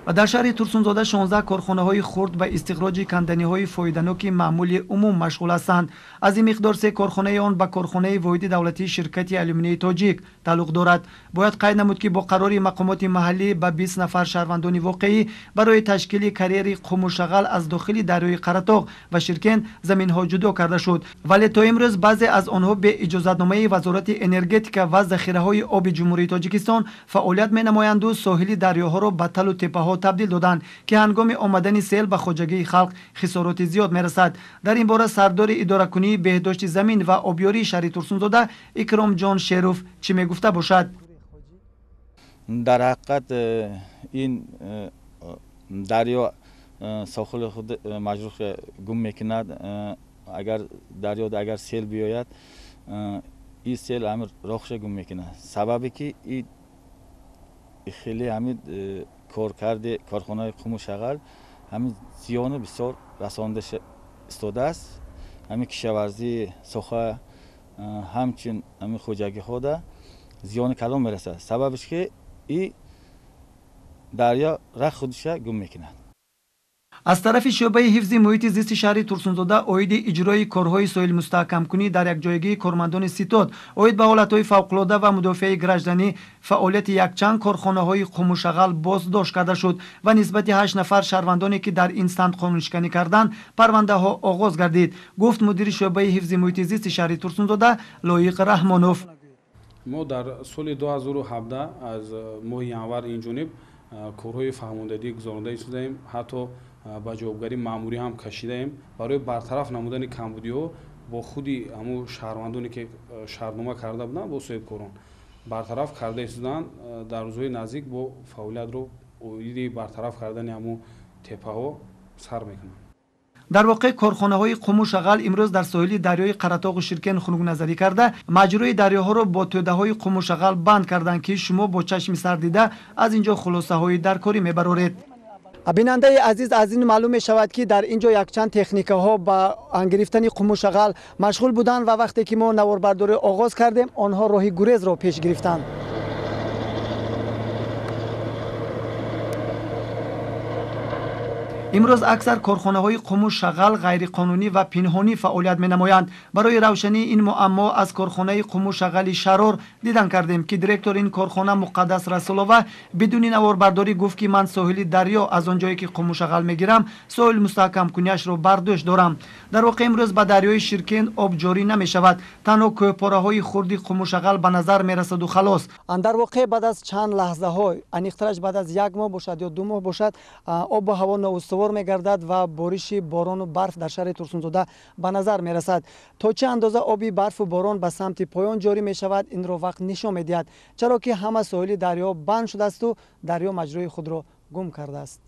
در شهر ترسونزاده 16 کارخانه‌های خرد به استخراج کندنی‌های فایده‌ناک معمولی عموم مشغول هستند. از این مقدار 3 کارخانه آن به کارخانه واحد دولتی شرکت آلومینی تاجیک تعلق دارد. باید قید نمود که با قرار مقامات محلی به 20 نفر شهروندان واقعی برای تشکیل کریر قم و شغل از داخل دریای قره‌طاق و شرکند زمین‌ها جدا کرده شد، ولی تا امروز بعضی از آنها به اجازتنامه وزارت انرژتیک و ذخیره‌های آب جمهوری تاجیکستان فعالیت می‌نمایند و ساحل دریاها را به تل و تپه‌ها تبدیل دادند که هنگام آمدن سیل به خواجگی خلق خسارات زیاد می‌رسد. در این باره سردار اداره کنی بهداشت زمین و آبیاری شهر ترسونزاده اکرام جان شیروف چی میگفته باشد؟ در حقیقت این دریا ساحل خود مجروح گم میکند. اگر دریا اگر سیل بیاید این سیل همه راهش گم میکنه. سببی که این خیلی همین کار کرده کارخانه قم و شغل همین زیان بسیار رسانده استاده است. همین کشاورزی ساخه همچنین همین خوجگی ها زیان کلان میرسه. سببش که این دریا راه خودش گم میکنه. از طرف شعبه حفظ محیط زیست شهر ترسونزاده اوید اجرای کارهای ساحل مستحکم کنی در یک جایگی کارمندان ستاد اوید به حالتهای فوق‌العاده و مدافع گردنی فعالیت یکچند کارخانه‌های قم و شغل بازداشت کرده شد و نسبت 8 نفر شهروندانی که در این سند قانونشکنی کردند پرونده ها آغاز گردید، گفت مدیر شعبه حفظ محیط زیست شهر ترسونزاده لایق رحمانوف. ما در سال 2017 از ماه январ این جانب کارهای فرماندهی گزارنده شدیم، حتی با جوابگری ماموری هم کشیدیم برای برطرف نمودن کمبودی‌ها با خودی همو شهروندانی که شهرنامه کرده بودند با صاحب کاران برطرف کرده شدند. در روزهای نزدیک با فعالیت رو اویدی برطرف کردن همو تپه‌ها سر میکنند. در واقع کارخانه‌های قم و شغل امروز در ساحل دریای قره‌طاق و شرکند خنک نظری کرده مجرای دریاها را با توده‌های قم و شغل بند کردند که شما با چشم سر دیده از اینجا خلاصه‌های درکاری میبرید. بیننده عزیز، از این معلوم می شود که در اینجا یک چند تکنیکه ها با انگرفتن قم و شغل مشغول بودند و وقتی که ما نواربرداری آغاز کردیم آنها راه گریز را پیش گرفتند. امروز اکثر کارخانه‌های قم و شغل غیر قانونی و پنهانی فعالیت می‌نمایند. برای روشنی این معما از کارخانه قم و شغل شرار دیدن کردیم که دیرکتور این کارخانه مقدس رسولوه بدون نواربرداری گفت که من ساحل دریا از آنجایی که قم و شغل میگیرم ساحل مستحکم کنیش رو برداشت دارم. در واقع امروز به دریای شرکند آب جاری نمی‌شود، تنها کوهپاره‌های خردی قم و شغل به نظر می‌رسد و خلاص. در واقع بعد از چند لحظه ها انیخترش بعد از 1 ماه باشد یا 2 ماه باشد آب و هوا نااستوار میگردد و بارش باران و برف در شهر ترسونزاده به نظر میرسد. تا چه اندازه آبی برف و باران به سمت پایان جاری می شود این را وقت نشان میدهد، چرا که همه ساحل دریا بند شده است و دریا مجرای خود را گم کرده است.